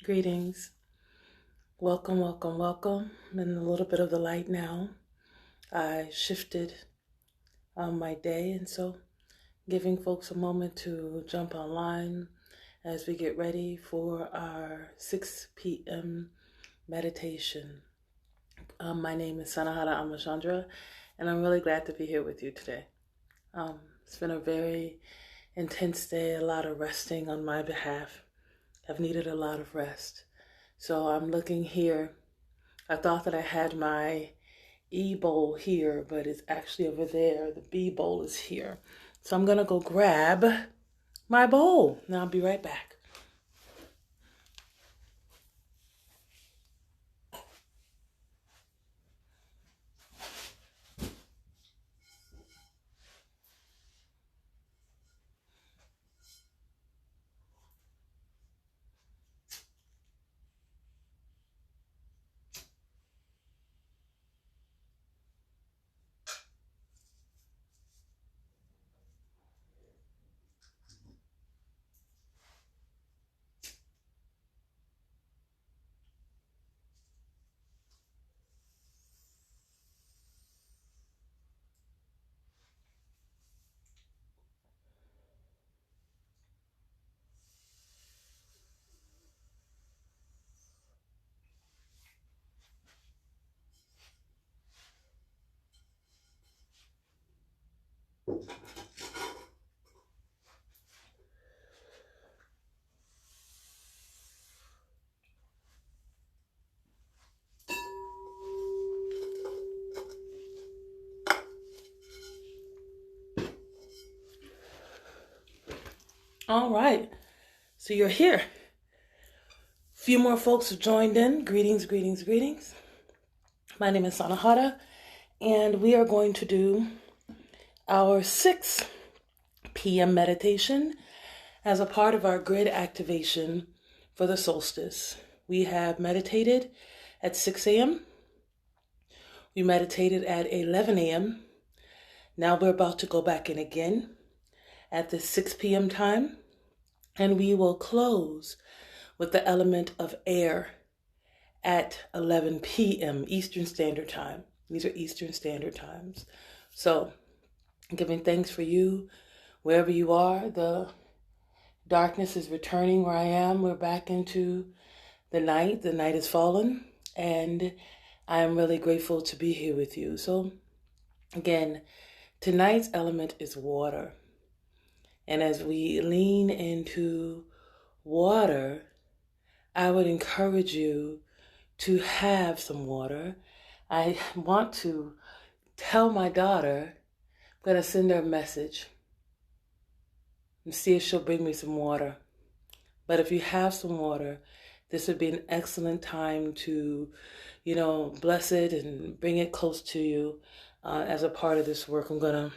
Greetings. Welcome, welcome, welcome. I'm in a little bit of the light now. I shifted my day, and so giving folks a moment to jump online as we get ready for our 6 p.m. meditation. My name is App Amachandra, and I'm really glad to be here with you today. It's been a very intense day, a lot of resting on my behalf. I've needed a lot of rest. So I'm looking here. I thought that I had my E bowl here, but it's actually over there. The B bowl is here. So I'm going to go grab my bowl. Now I'll be right back. All right. So you're here. A few more folks have joined in. Greetings, greetings, greetings. My name is Sanahara, and we are going to do our 6 p.m. meditation as a part of our grid activation for the solstice. We have meditated at 6 a.m. We meditated at 11 a.m. Now we're about to go back in again at the 6 p.m. time, and we will close with the element of air at 11 p.m. Eastern Standard Time. These are Eastern Standard Times. So, giving thanks for you, wherever you are. The darkness is returning where I am. We're back into the night. The night has fallen, and I am really grateful to be here with you. So, again, tonight's element is water. And as we lean into water, I would encourage you to have some water. I want to tell my daughter, I'm going to send her a message and see if she'll bring me some water. But if you have some water, this would be an excellent time to, bless it and bring it close to you as a part of this work. I'm going to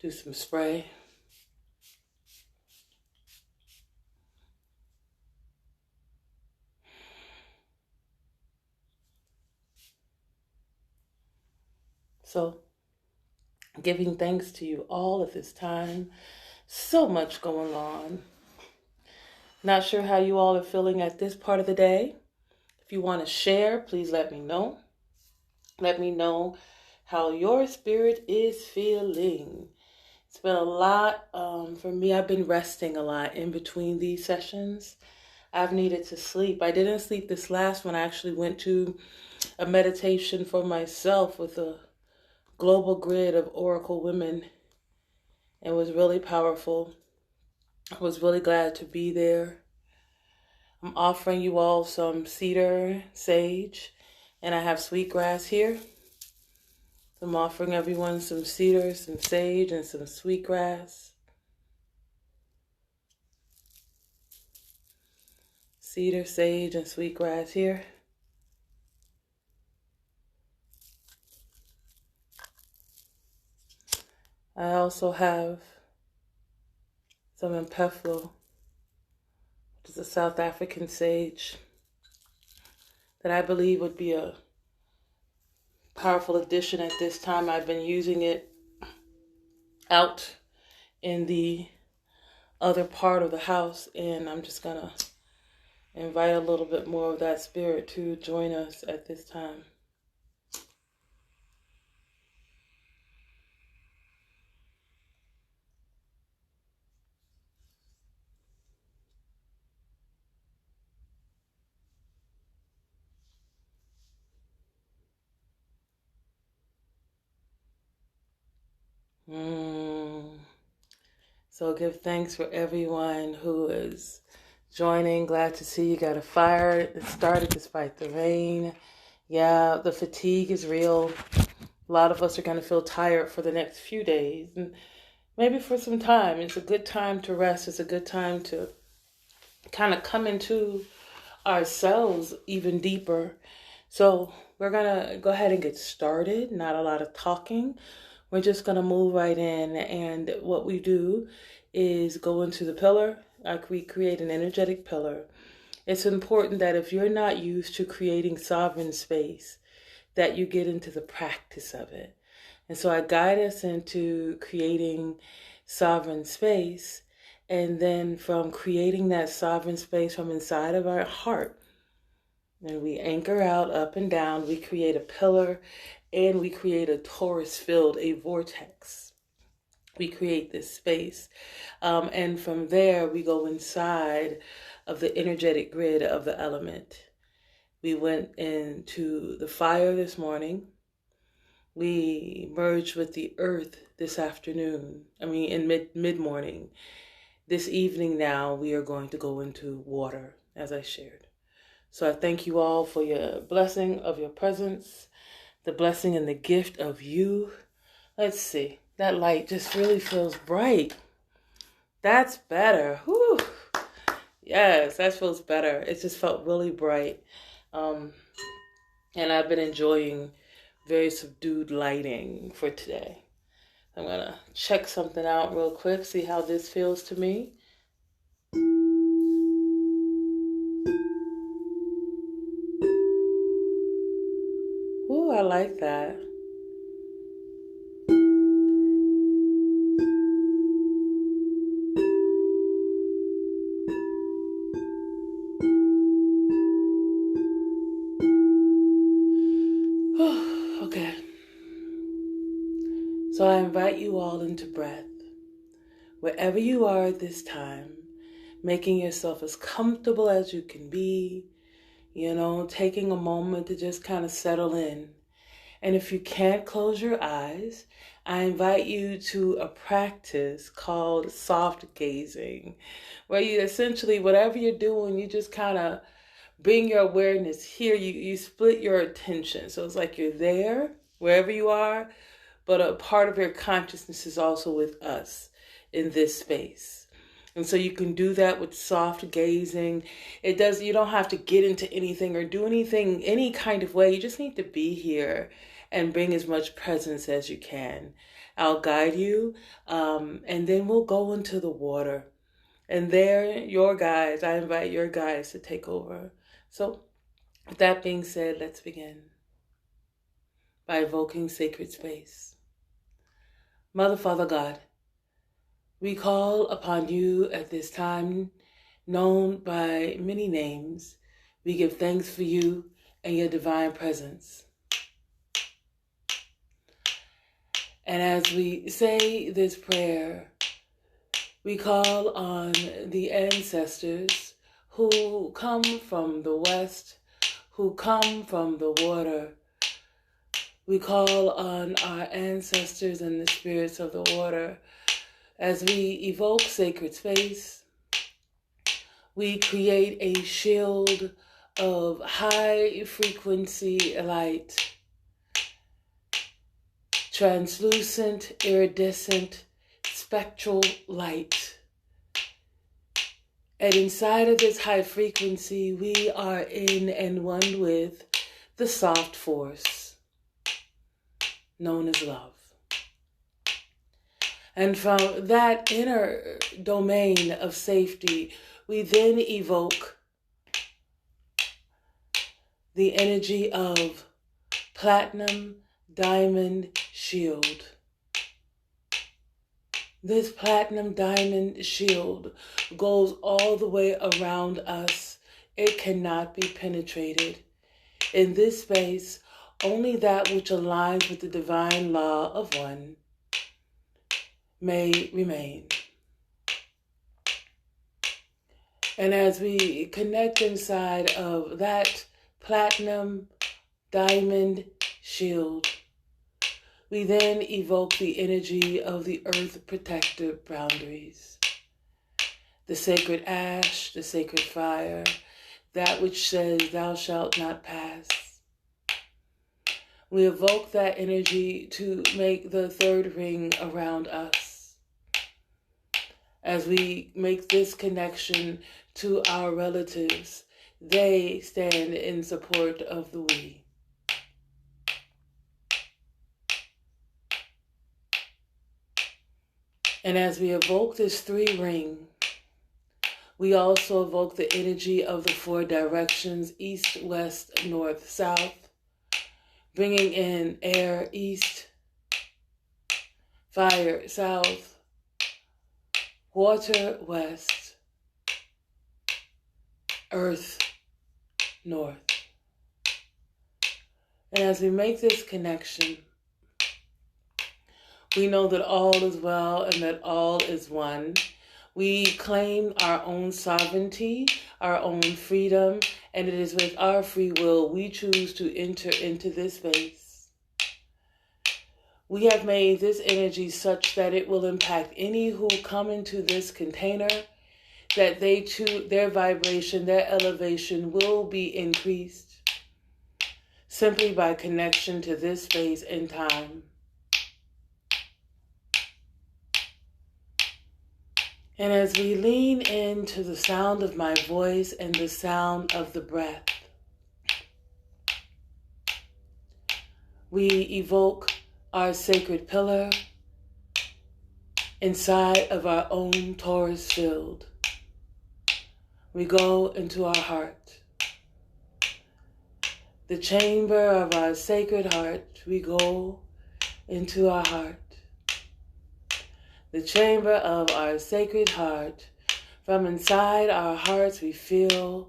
do some spray. So, giving thanks to you all at this time. So much going on. Not sure how you all are feeling at this part of the day. If you want to share, please let me know. Let me know how your spirit is feeling. It's been a lot for me. I've been resting a lot in between these sessions. I've needed to sleep. I didn't sleep this last one. I actually went to a meditation for myself with a global grid of Oracle women. It was really powerful. I was really glad to be there. I'm offering you all some cedar, sage, and I have sweetgrass here. So I'm offering everyone some cedar, some sage, and some sweetgrass. Cedar, sage, and sweetgrass here. I also have some impeflo, which is a South African sage that I believe would be a powerful addition at this time. I've been using it out in the other part of the house, and I'm just gonna invite a little bit more of that spirit to join us at this time. So give thanks for everyone who is joining. Glad to see you got a fire. It started despite the rain. Yeah, the fatigue is real. A lot of us are going to feel tired for the next few days and maybe for some time. It's a good time to rest. It's a good time to kind of come into ourselves even deeper. So we're going to go ahead and get started. Not a lot of talking. We're just going to move right in. And what we do is go into the pillar. We create an energetic pillar. It's important that if you're not used to creating sovereign space, that you get into the practice of it. And so I guide us into creating sovereign space. And then from creating that sovereign space from inside of our heart, and we anchor out up and down, we create a pillar and we create a torus field, a vortex. We create this space. And from there, we go inside of the energetic grid of the element. We went into the fire this morning. We merged with the earth this afternoon. In mid-morning. This evening now, we are going to go into water, as I shared. So I thank you all for your blessing of your presence, the blessing and the gift of you. Let's see. That light just really feels bright. That's better. Whew. Yes, that feels better. It just felt really bright. And I've been enjoying very subdued lighting for today. I'm going to check something out real quick, see how this feels to me. Ooh, I like that. Okay. So I invite you all into breath. Wherever you are at this time, making yourself as comfortable as you can be, taking a moment to just kind of settle in. And if you can't close your eyes, I invite you to a practice called soft gazing, where you essentially, whatever you're doing, you just kind of bring your awareness here. You split your attention. So it's like you're there, wherever you are, but a part of your consciousness is also with us in this space. And so you can do that with soft gazing. You don't have to get into anything or do anything, any kind of way. You just need to be here and bring as much presence as you can. I'll guide you, and then we'll go into the water. And there, I invite your guides to take over. So with that being said, let's begin by evoking sacred space. Mother, Father, God, we call upon you at this time, known by many names. We give thanks for you and your divine presence. And as we say this prayer, we call on the ancestors who come from the west, who come from the water. We call on our ancestors and the spirits of the water. As we evoke sacred space, we create a shield of high frequency light, translucent, iridescent, spectral light. And inside of this high frequency, we are in and one with the soft force, known as love. And from that inner domain of safety, we then evoke the energy of platinum diamond shield. This platinum diamond shield goes all the way around us it cannot be penetrated. In this space, only that which aligns with the divine law of one may remain. And as we connect inside of that platinum diamond shield, we then evoke the energy of the earth protector boundaries, the sacred ash, the sacred fire, that which says thou shalt not pass. We evoke that energy to make the third ring around us. As we make this connection to our relatives, they stand in support of the we. And as we evoke this 3 ring, we also evoke the energy of the 4 directions, east, west, north, south, bringing in air, east, fire, south, water, west, earth, north. And as we make this connection, we know that all is well and that all is one. We claim our own sovereignty, our own freedom, and it is with our free will we choose to enter into this space. We have made this energy such that it will impact any who come into this container, that they too, their vibration, their elevation will be increased simply by connection to this space and time. And as we lean into the sound of my voice and the sound of the breath, we evoke our sacred pillar inside of our own Taurus field. We go into our heart, the chamber of our sacred heart. We go into our heart. The chamber of our sacred heart. From inside our hearts we feel.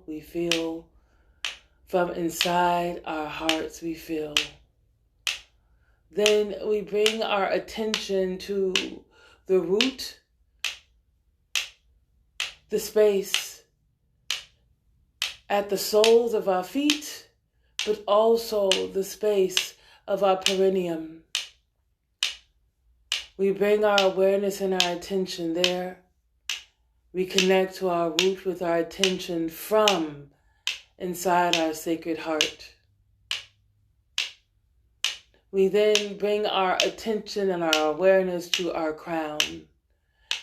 From inside our hearts we feel. Then we bring our attention to the root, the space at the soles of our feet, but also the space of our perineum. We bring our awareness and our attention there. We connect to our root with our attention from inside our sacred heart. We then bring our attention and our awareness to our crown,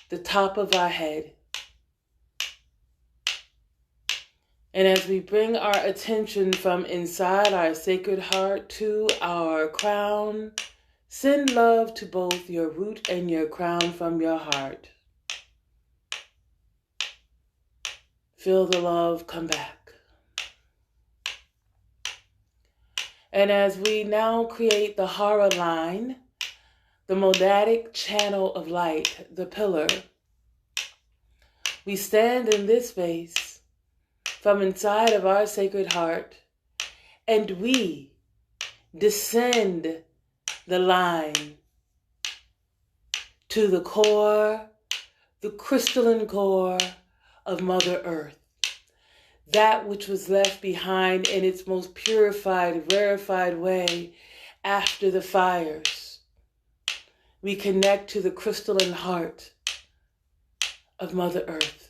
the top of our head. And as we bring our attention from inside our sacred heart to our crown, send love to both your root and your crown from your heart. Feel the love come back. And as we now create the Hara line, the monadic channel of light, the pillar, we stand in this space from inside of our sacred heart, and we descend the line to the core, the crystalline core of Mother Earth, that which was left behind in its most purified, rarefied way after the fires. We connect to the crystalline heart of Mother Earth.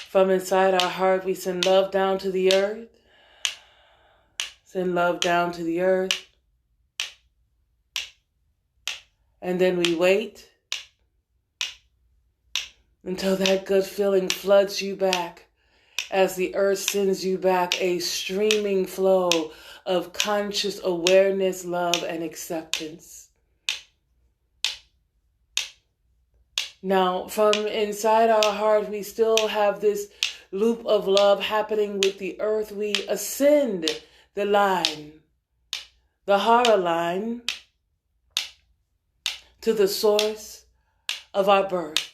From inside our heart, we send love down to the earth. Send love down to the earth. And then we wait until that good feeling floods you back as the earth sends you back a streaming flow of conscious awareness, love, and acceptance. Now, from inside our heart, we still have this loop of love happening with the earth. We ascend the line, the Hara line, to the source of our birth.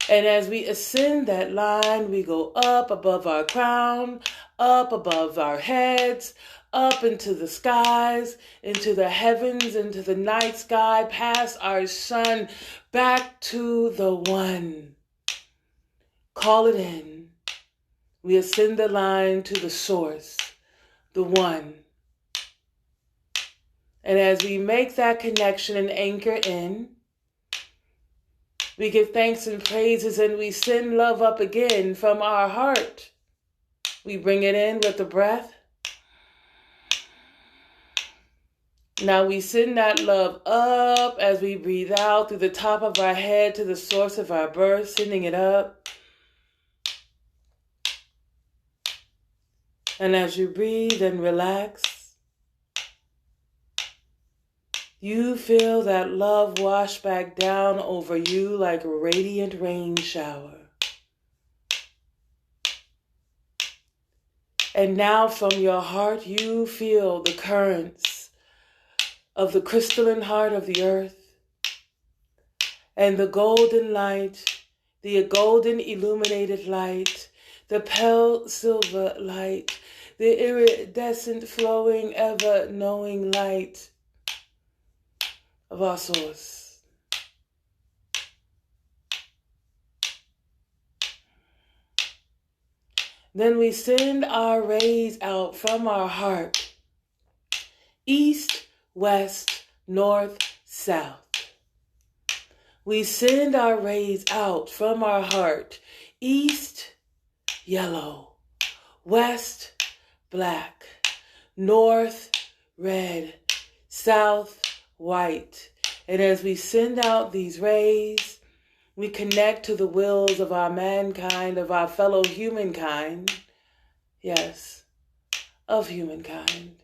And as we ascend that line, we go up above our crown, up above our heads, up into the skies, into the heavens, into the night sky, past our sun, back to the one. Call it in. We ascend the line to the source, the one. And as we make that connection and anchor in, we give thanks and praises and we send love up again from our heart. We bring it in with the breath. Now we send that love up as we breathe out through the top of our head to the source of our birth, sending it up. And as you breathe and relax, you feel that love wash back down over you like a radiant rain shower. And now from your heart, you feel the currents of the crystalline heart of the earth and the golden light, the golden illuminated light, the pale silver light, the iridescent flowing ever knowing light of our source. Then we send our rays out from our heart, east, west, north, south. We send our rays out from our heart, east, yellow, west, black, north, red, south, white. And as we send out these rays, we connect to the wills of our mankind, of our fellow humankind. Yes, of humankind.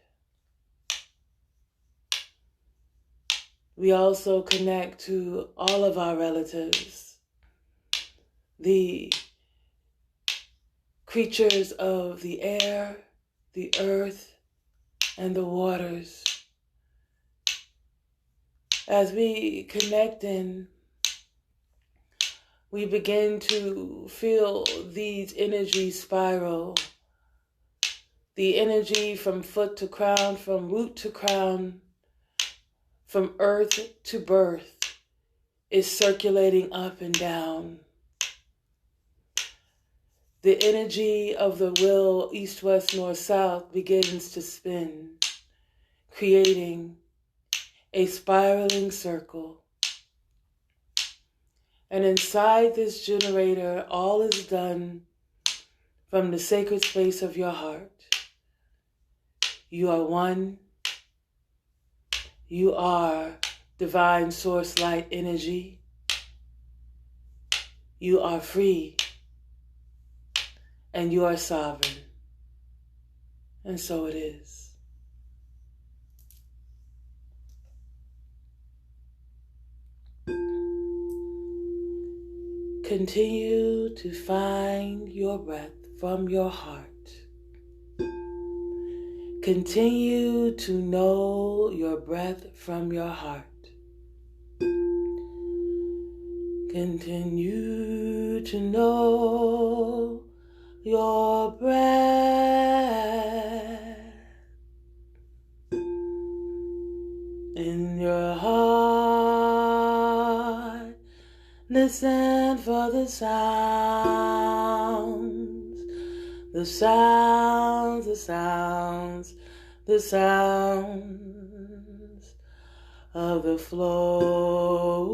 We also connect to all of our relatives, the creatures of the air, the earth, and the waters. As we connect in, we begin to feel these energies spiral. The energy from foot to crown, from root to crown, from earth to birth is circulating up and down. The energy of the will, east, west, north, south, begins to spin, creating a spiraling circle. And inside this generator, all is done from the sacred space of your heart. You are one. You are divine source light energy. You are free. And you are sovereign. And so it is. Continue to find your breath from your heart. Continue to know your breath from your heart. Continue to know your breath in your heart. Listen for the sounds, the sounds, the sounds, the sounds of the flow,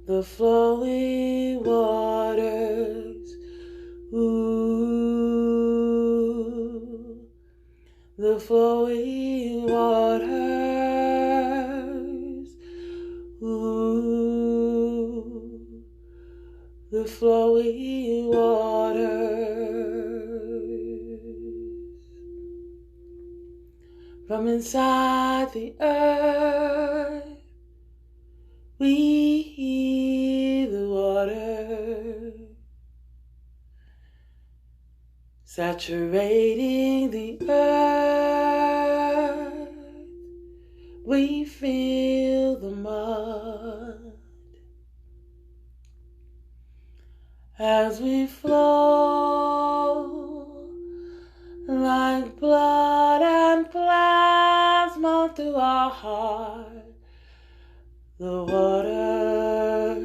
the flowing waters, ooh, the flowing waters. The flowing waters from inside the earth. We hear the water saturating the earth we feel the mud as we flow like blood and plasma through our heart. The waters,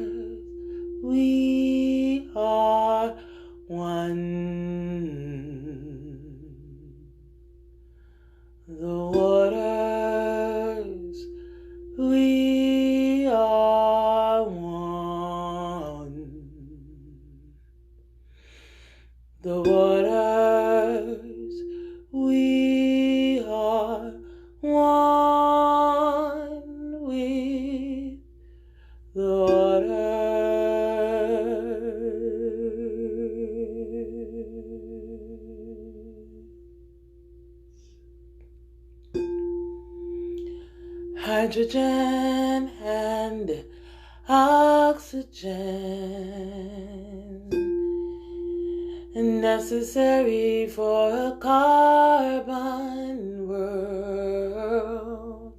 we are one. The waters, we are one. The waters, we are one with the waters. Hydrogen and oxygen, necessary for a carbon world.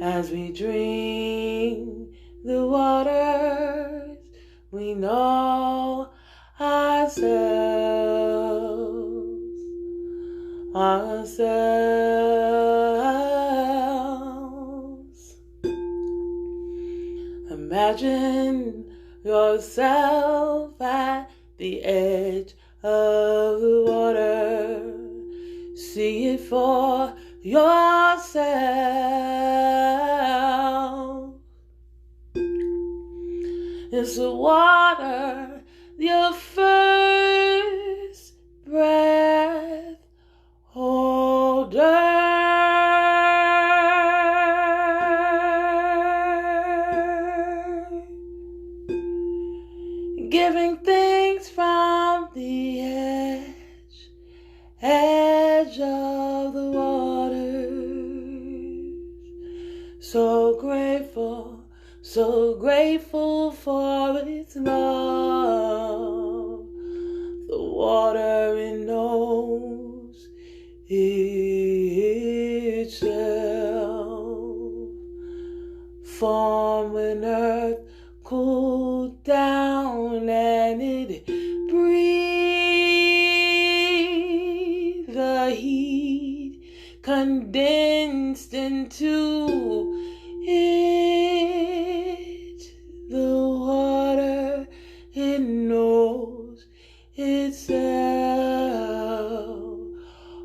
As we drink the waters, we know ourselves. Imagine yourself at the edge of the water. See it for yourself. It's the water, your first breath holder. Giving things from the edge of the waters. So grateful for its love. The water it knows itself. Formed when earth cooled down and it breathed the heat condensed into it. The water, it knows itself,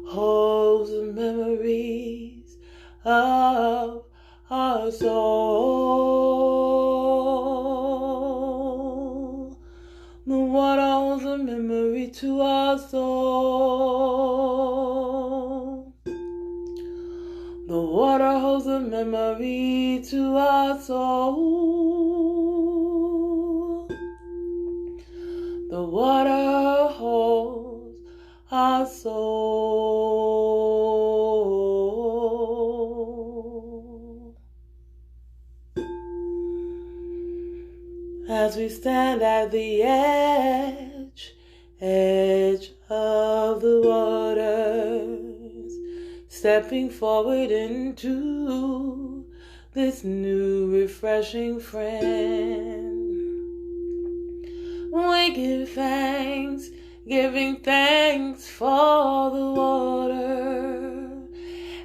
holds the memories of our soul. The water holds a memory to our soul. The water holds a memory to our soul. The water holds our soul. As we stand at the edge of the waters, stepping forward into this new refreshing friend. We give thanks, giving thanks for the water.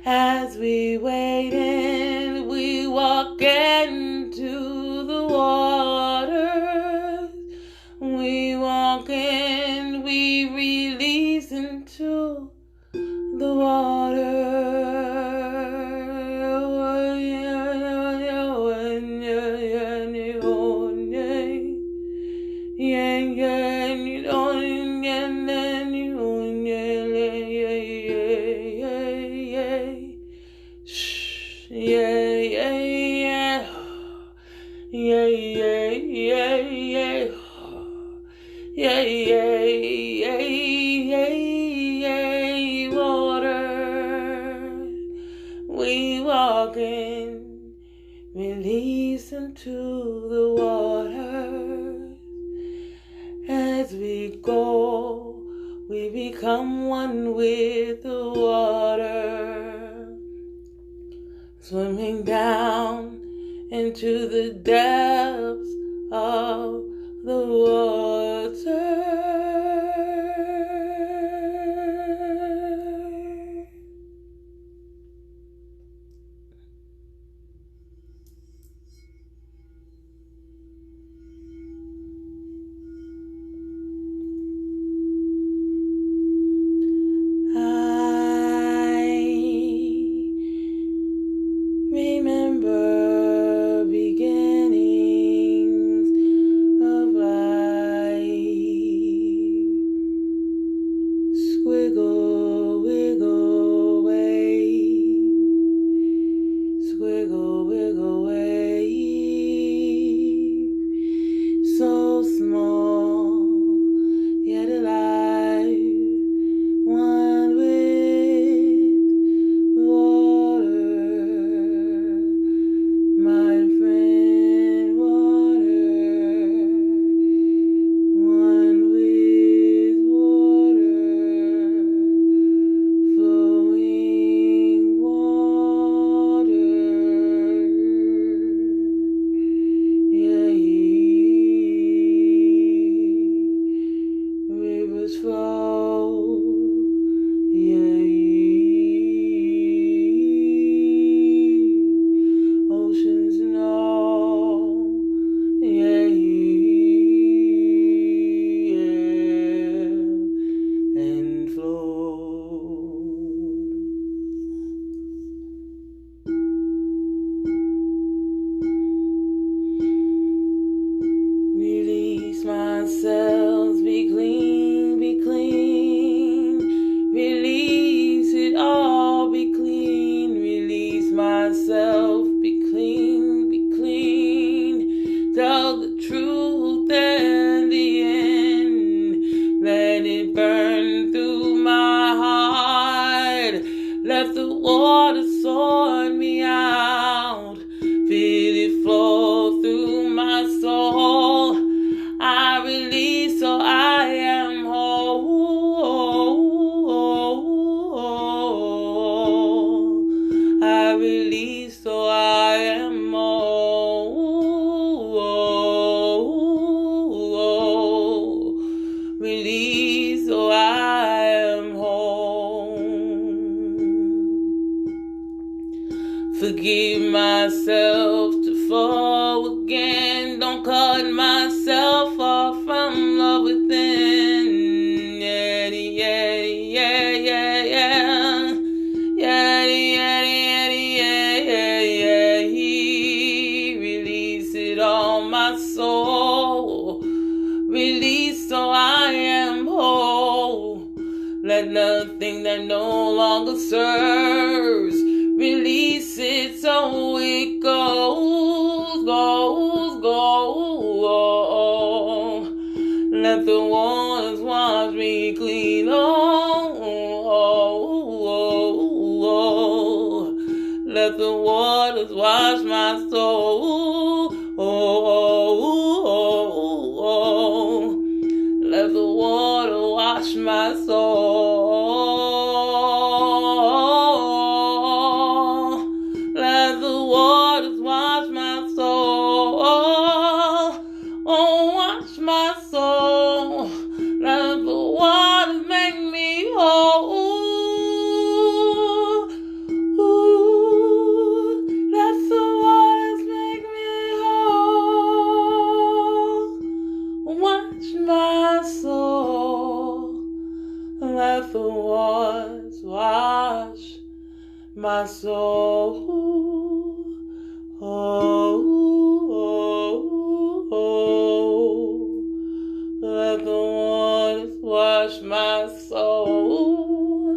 As we wade in, we walk into the water. We walk in, we release into the water. Water, we walk in, release into the water. As we go, we become one with the water. swimming down into the depths of the water. Remember beginnings of life. Squiggle, wiggle, wave. Squiggle, wiggle, wave. So small, yet alive. One with water. My friend, water, one with water, flowing water, yeah, rivers flow, yeah. Oceans know, yeah, and flow. Release myself, be clean, be clean. Release it all, be clean. Release myself, be clean, be clean. Tell the truth in the end. Let it burn through my heart. Let the water sort me out. Feel it flow through my soul. I release so I am whole. I release so I am whole. Release so I am whole. Forgive myself to fall again. Don't cut myself off from love within. Yeah, yeah, yeah, yeah, yeah. Yeah, yeah, yeah, yeah, yeah, yeah. Release it all, my soul. Release so I am whole. Let nothing that no longer serves. Release it so it goes, goes, goes. Let the waters wash me clean. Let the waters wash my soul. Let the water wash my soul. Let the waters wash my soul. Oh, wash my soul. Let the waters make me whole. Let the waters make me whole. Wash my soul. Let the waters wash my soul. Let the waters wash my soul.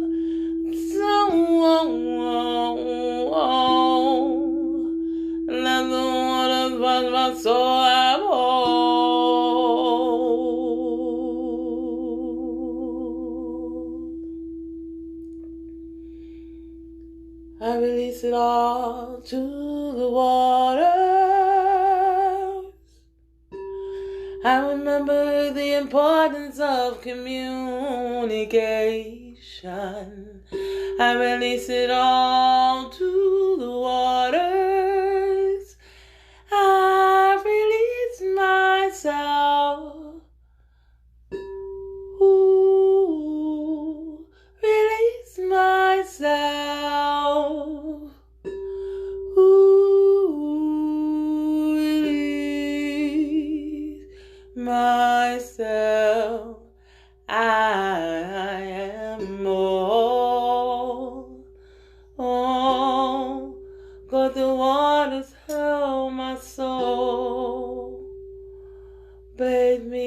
Let the waters wash my soul. I'm whole. I release it all to the waters. I remember the importance of communication. I release it all to the waters.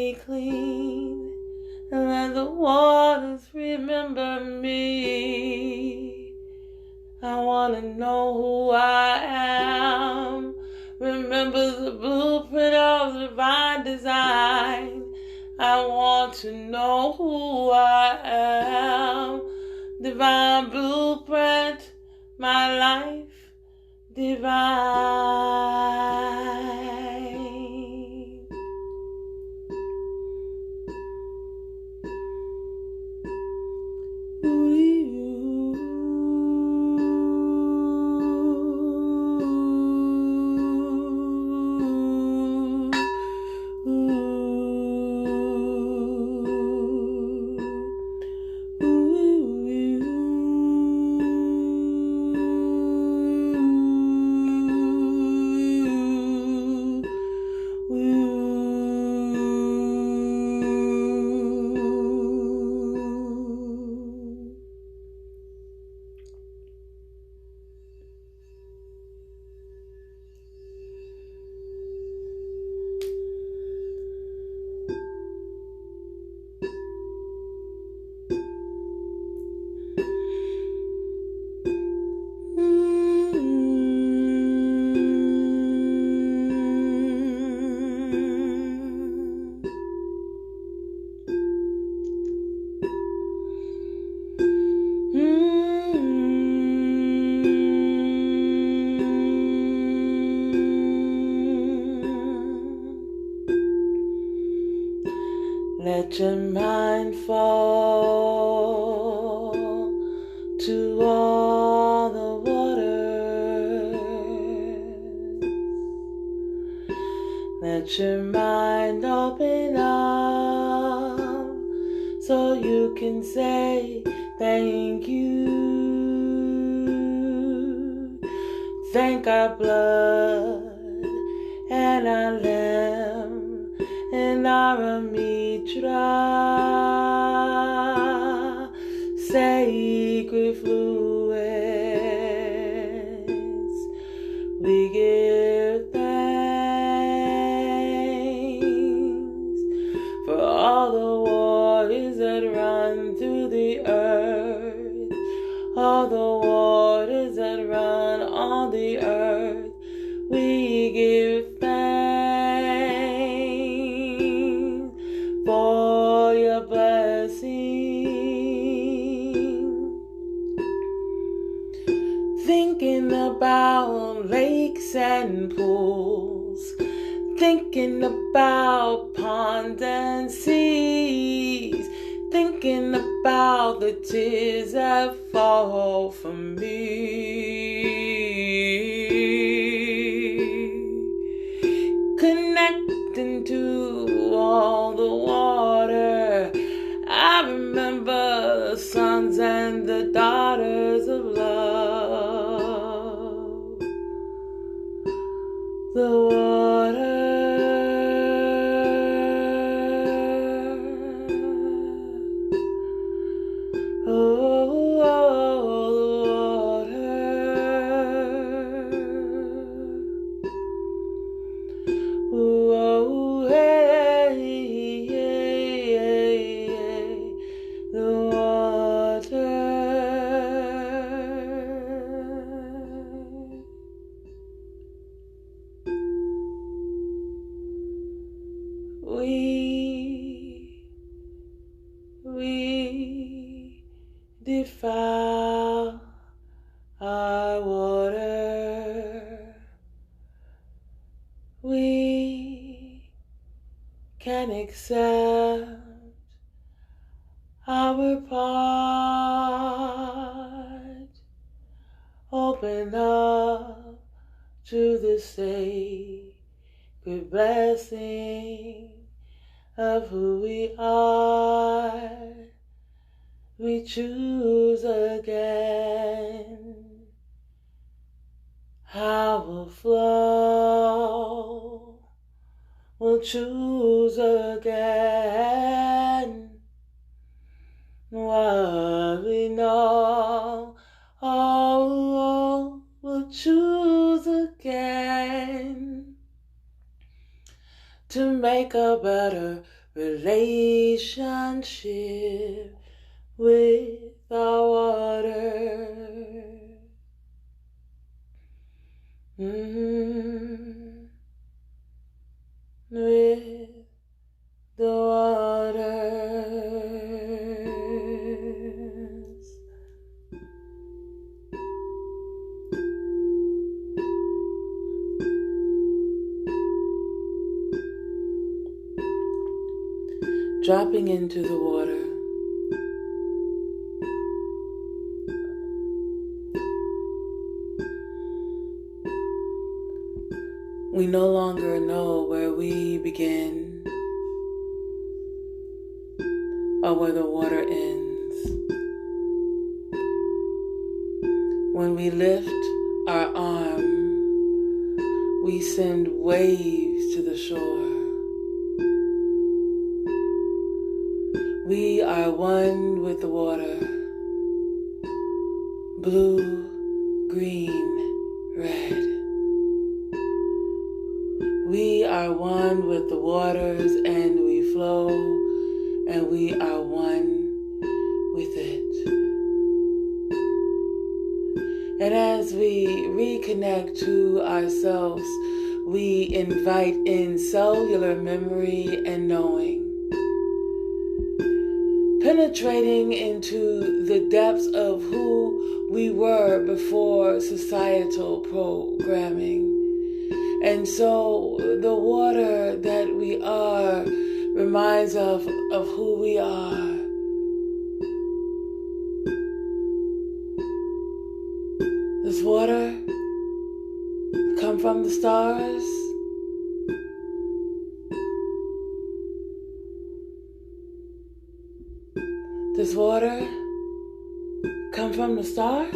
me clean, and let the waters remember me. I want to know who I am. Remember the blueprint of divine design. I want to know who I am. Divine blueprint, my life divine. Let your mind fall to all the water. Let your mind open up so you can say thank you. Thank our blood and our lamb and our Amitra, sacred fluids. We give thanks for all the waters that run through the earth, all the waters that run on the earth. We give thanks for your blessing. Thinking about lakes and pools, thinking about ponds and seas, thinking about the tears that fall from me. Connecting to all the water, I remember the sons and the daughters of love. The water, oh, the water, oh, hey, the water. We defile our water. We can accept our part. Open up to the sacred blessing of who we are. We choose again. How we'll flow. We'll choose again. What we know. Oh, we'll choose again. To make a better relationship with our water. With the waters. Dropping into the water. We no longer know where we begin or where the water ends. When we lift our arm, we send waves to the shore. We are one with the water. Blue, green, red. We are one with the waters and we flow and we are one with it. And as we reconnect to ourselves, we invite in cellular memory and knowing, penetrating into the depths of who we were before societal programming. And so the water that we are reminds of who we are. Does water come from the stars? Does water come from the stars?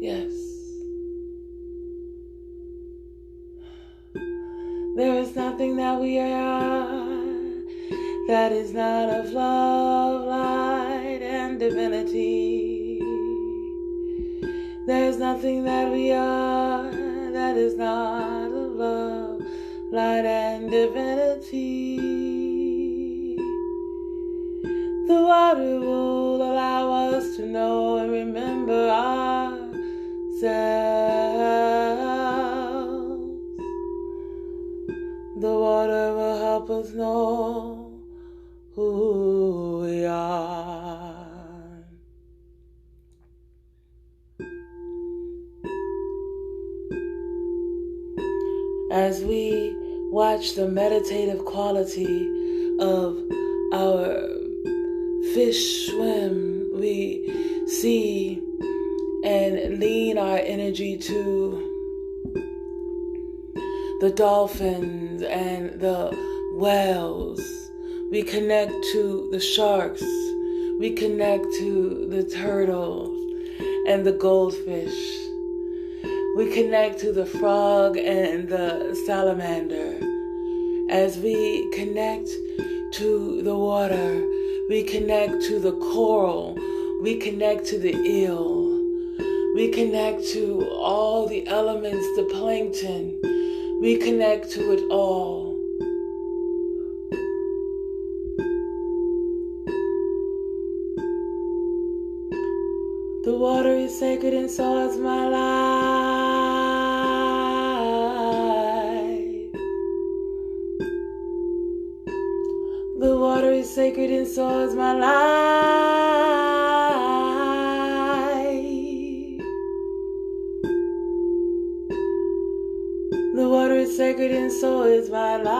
Yes. There is nothing that we are that is not of love, light, and divinity. There is nothing that we are that is not of love, light, and divinity. The water will allow us to know and remember ourselves. The water will help us know who we are. As we watch the meditative quality of our fish swim, we see and lean our energy to the dolphins and the whales. We connect to the sharks. We connect to the turtles and the goldfish. We connect to the frog and the salamander. As we connect to the water, we connect to the coral. We connect to the eel. We connect to all the elements, the plankton. We connect to it all. The water is sacred and so is my life. The water is sacred and so is my life. The water is sacred and so is my life.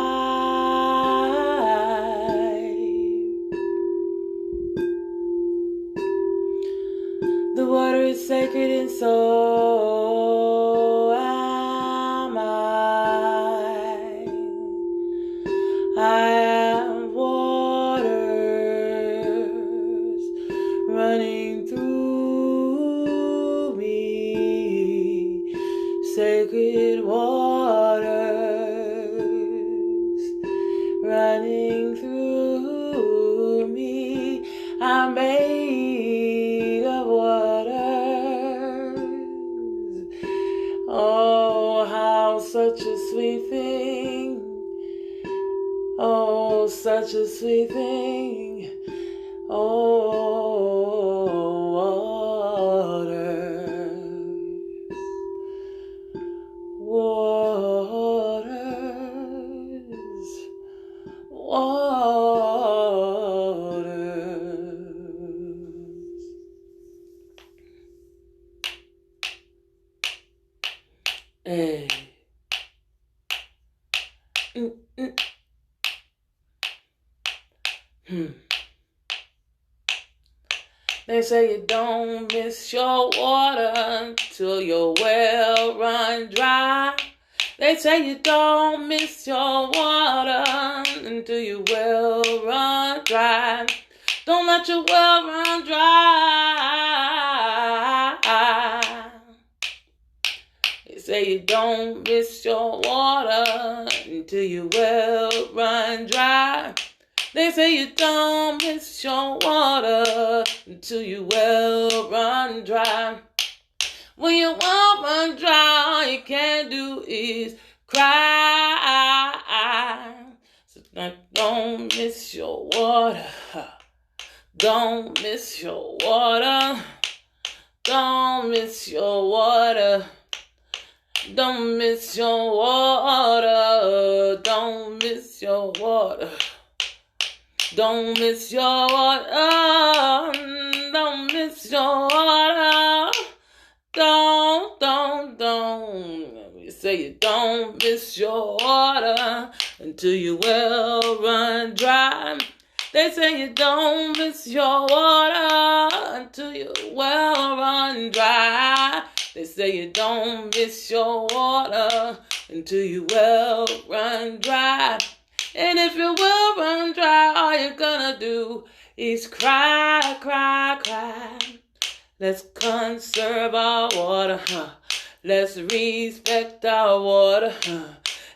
The water is sacred and so am I. I am waters running through me, sacred waters running through me. I'm made of waters. Oh, how such a sweet thing such a sweet thing. Oh, waters. Hey. They say you don't miss your water till your well run dry. They say you don't miss your water until your well run dry. Don't let your well run dry. They say you don't miss your water until your well run dry. They say you don't miss your water until your well run dry. When your well run dry, all you can do is cry. So don't miss your water. Don't miss your water. Don't miss your water. Don't miss your water. Don't miss your water. Don't miss your water. Don't miss your water. Don't. We say you don't miss your water until your well run dry. They say you don't miss your water until your well run dry. They say you don't miss your water until your well run dry. And if your well run dry, all you're gonna do is cry, cry, cry. Let's conserve our water. Let's respect our water.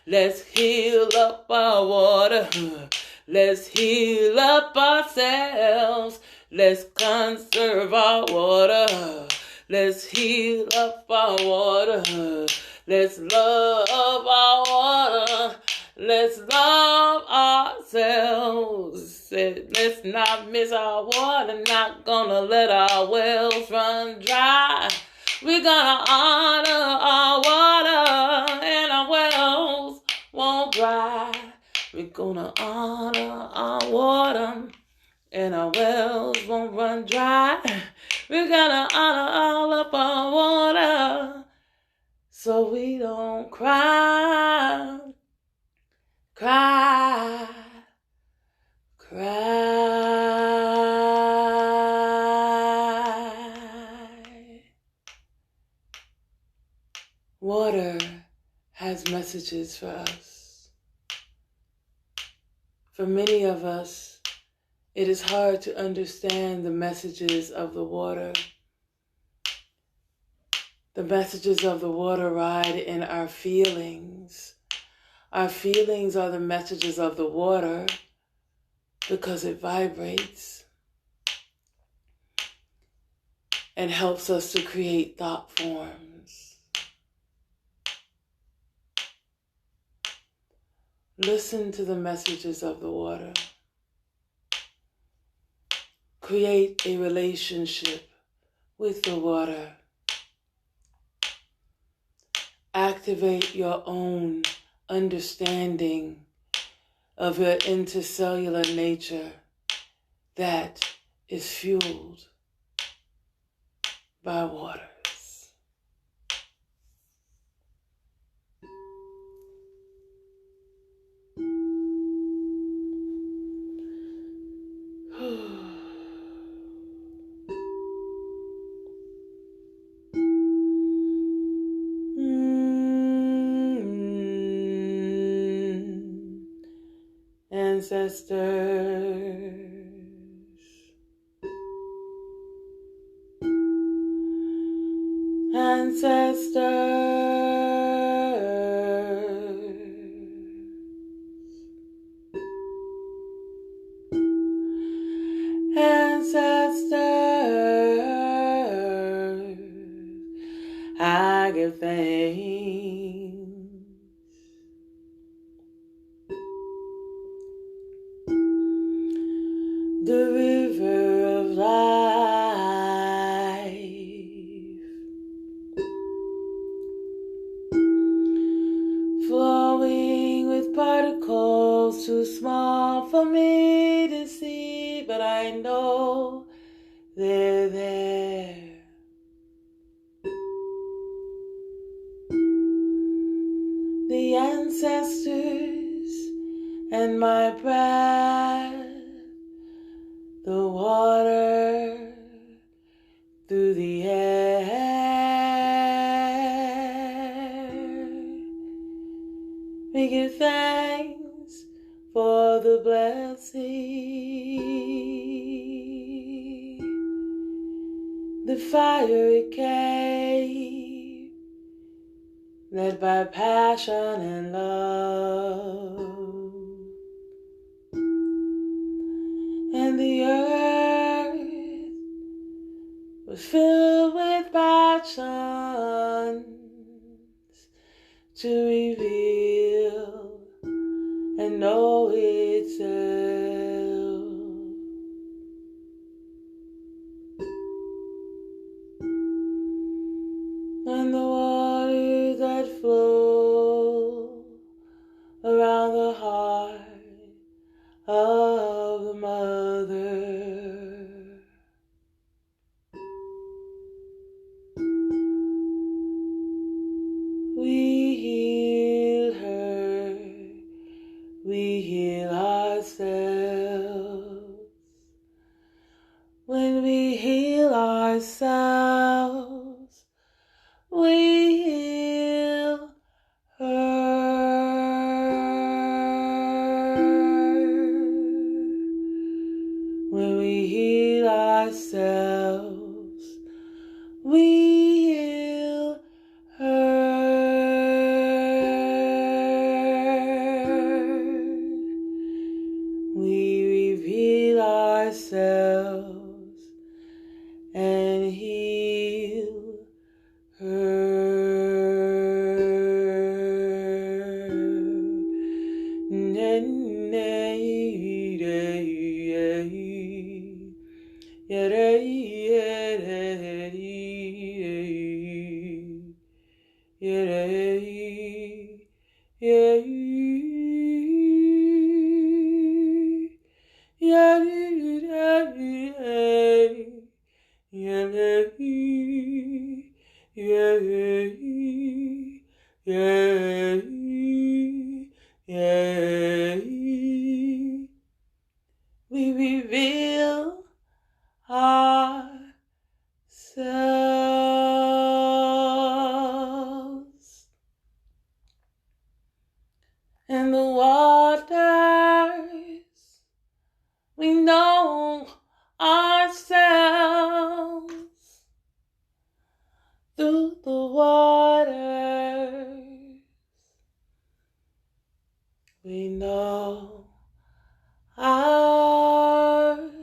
Let's heal up our water. Let's heal up ourselves. Let's conserve our water. Let's heal up our water. Let's love our water. Let's love ourselves. Let's not miss our water. Not gonna let our wells run dry. We're gonna honor our water, and our wells won't dry. We're gonna honor our water, and our wells won't run dry. We're gonna honor all of our water, so we don't cry. Cry, cry. Water has messages for us. For many of us, it is hard to understand the messages of the water. The messages of the water ride in our feelings. Our feelings are the messages of the water because it vibrates and helps us to create thought forms. Listen to the messages of the water. Create a relationship with the water. Activate your own understanding of your intercellular nature that is fueled by waters. Ancestors, ancestors, I give thanks. particles too small for me to see, but I know they're there. The ancestors and my breath, the water through the air. We give thanks for the blessing, the fire it came, led by passion and love, and the earth was filled with passions to reveal and know itself. And the waters that flow around the heart of the mother, we heal her, we heal ourselves. When we heal ourselves, we heal her. When we heal ourselves, we heal her. We reveal ourselves and heal her. We reveal ourselves in the waters. We know ourselves through the waters. We know ourselves.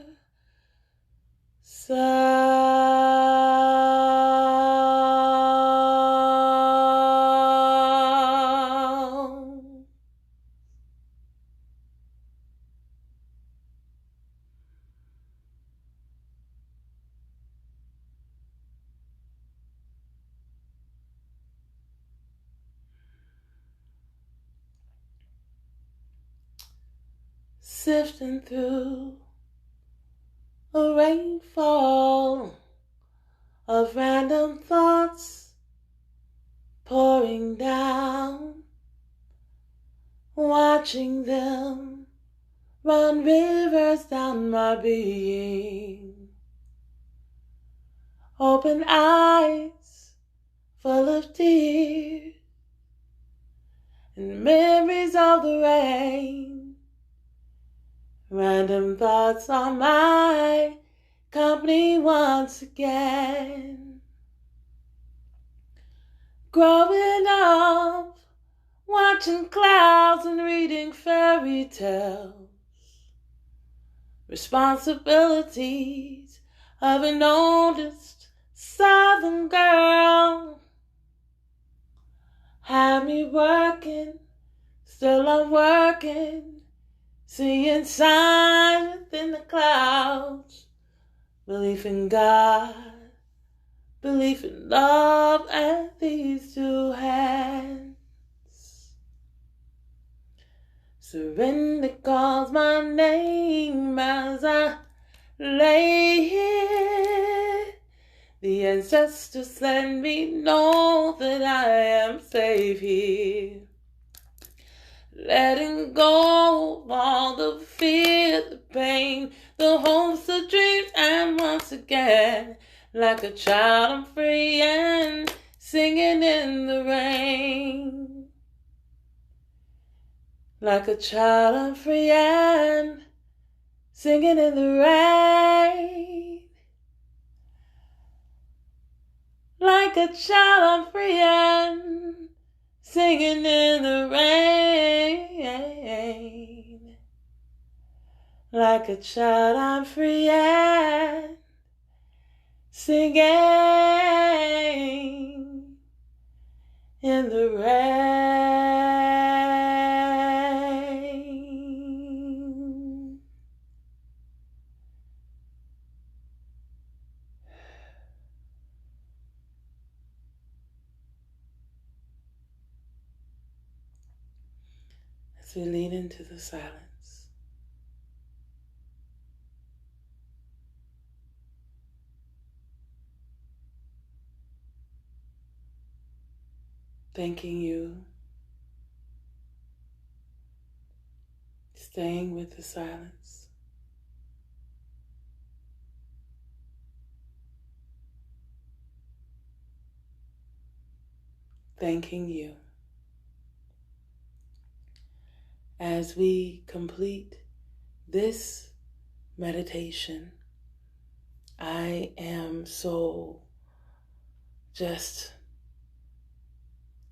Sifting through a rainfall of random thoughts pouring down, watching them run rivers down my being. Open eyes full of tears and memories of the rain. Random thoughts on my company once again. Growing up, watching clouds and reading fairy tales. Responsibilities of an oldest Southern girl had me working, still I'm working, seeing signs within the clouds. Belief in God, belief in love, and these two hands. Serenity calls my name as I lay here. The ancestors let me know that I am safe here. Letting go of all the fear, the pain, the hopes, the dreams, and once again, like a child I'm free and singing in the rain. Like a child I'm free and singing in the rain. Like a child I'm free and singing in the rain. Like a child I'm free and singing in the rain. As we lean into the silence, thanking you, staying with the silence, thanking you. As we complete this meditation, I am so just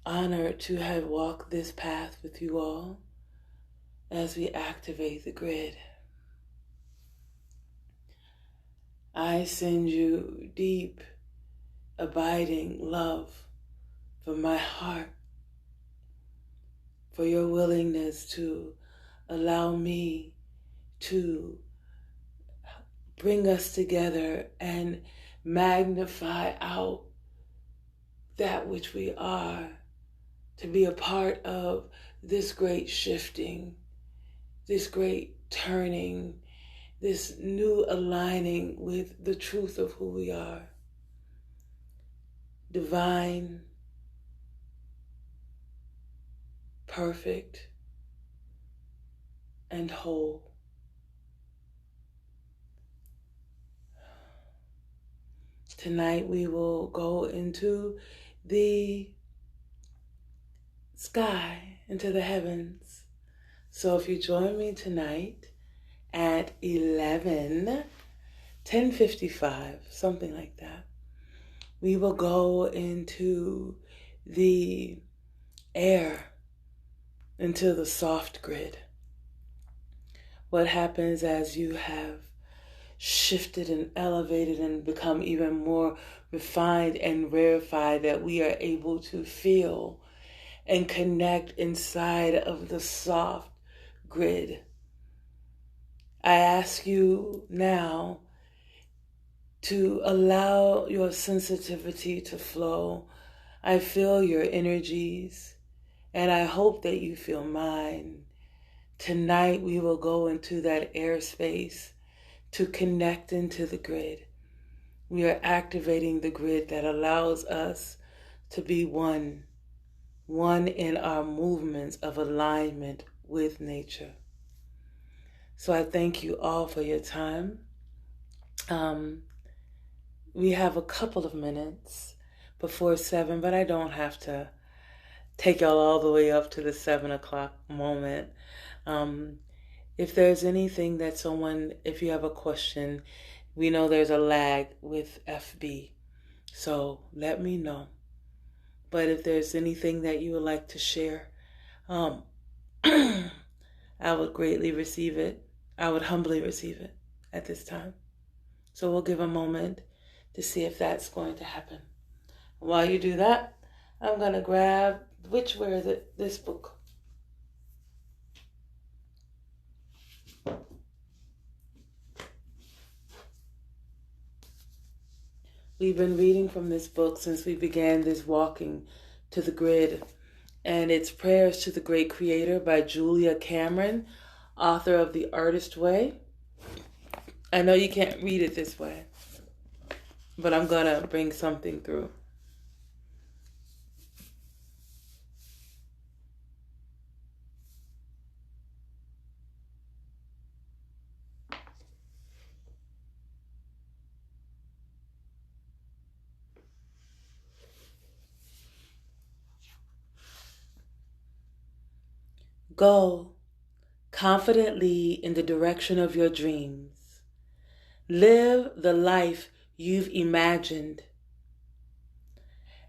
honored to have walked this path with you all as we activate the grid. I send you deep, abiding love from my heart for your willingness to allow me to bring us together and magnify out that which we are, to be a part of this great shifting, this great turning, this new aligning with the truth of who we are. Divine, perfect, and whole. Tonight we will go into the sky, into the heavens. So if you join me tonight at 10:55, something like that, we will go into the air, into the soft grid. What happens as you have shifted and elevated and become even more refined and rarefied, that we are able to feel and connect inside of the soft grid. I ask you now to allow your sensitivity to flow. I feel your energies, and I hope that you feel mine. Tonight we will go into that airspace to connect into the grid. We are activating the grid that allows us to be one in our movements of alignment with nature. So I thank you all for your time. We have a couple of minutes before 7, but I don't have to take y'all all the way up to the 7 o'clock moment. If there's anything that if you have a question, we know there's a lag with FB, so let me know. But if there's anything that you would like to share, I would greatly receive it. I would humbly receive it at this time. So we'll give a moment to see if that's going to happen. While you do that, I'm going to grab, where is it? This book. We've been reading from this book since we began this walking to the grid. And it's Prayers to the Great Creator by Julia Cameron, author of The Artist Way. I know you can't read it this way, but I'm going to bring something through. Go confidently in the direction of your dreams. Live the life you've imagined.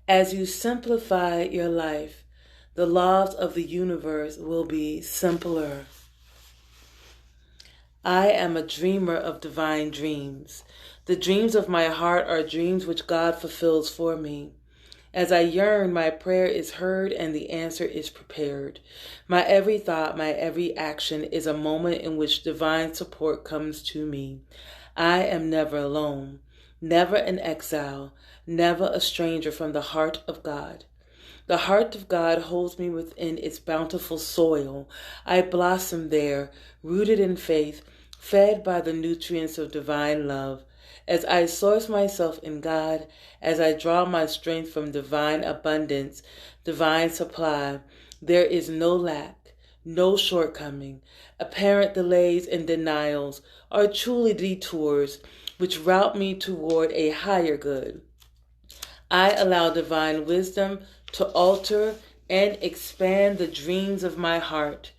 As you simplify your life, the laws of the universe will be simpler. I am a dreamer of divine dreams. The dreams of my heart are dreams which God fulfills for me. As I yearn, my prayer is heard and the answer is prepared. My every thought, my every action is a moment in which divine support comes to me. I am never alone, never an exile, never a stranger from the heart of God. The heart of God holds me within its bountiful soil. I blossom there, rooted in faith, fed by the nutrients of divine love. As I source myself in God, as I draw my strength from divine abundance, divine supply, there is no lack, no shortcoming. Apparent delays and denials are truly detours which route me toward a higher good. I allow divine wisdom to alter and expand the dreams of my heart.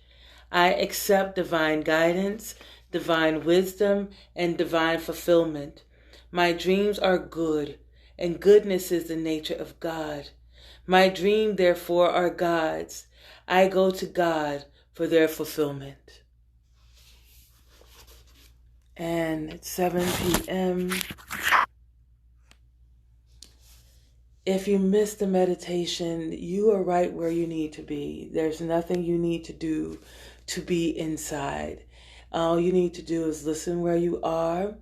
I accept divine guidance, divine wisdom, and divine fulfillment. My dreams are good, and goodness is the nature of God. My dreams, therefore, are God's. I go to God for their fulfillment. And it's 7 p.m. If you missed the meditation, you are right where you need to be. There's nothing you need to do to be inside. All you need to do is listen where you are.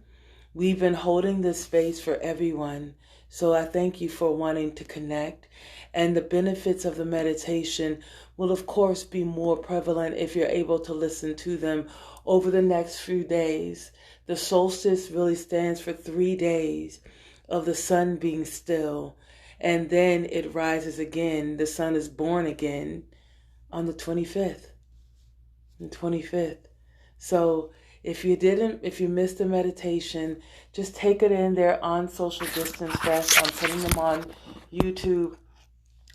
We've been holding this space for everyone, so I thank you for wanting to connect. And the benefits of the meditation will, of course, be more prevalent if you're able to listen to them over the next few days. The solstice really stands for 3 days of the sun being still, and then it rises again. The sun is born again on the 25th. The 25th. So if you missed the meditation, just take it in there on Social Distance Fest. I'm putting them on YouTube.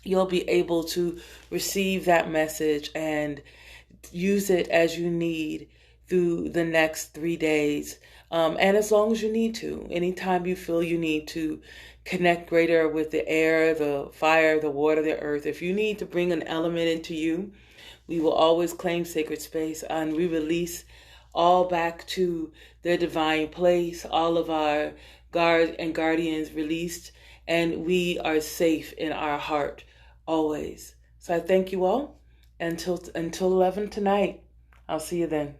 You'll be able to receive that message and use it as you need through the next 3 days. And as long as you need to, anytime you feel you need to connect greater with the air, the fire, the water, the earth, if you need to bring an element into you, we will always claim sacred space, and we release all back to their divine place. All of our guards and guardians released, and we are safe in our heart always. So I thank you all until 11 tonight. I'll see you then.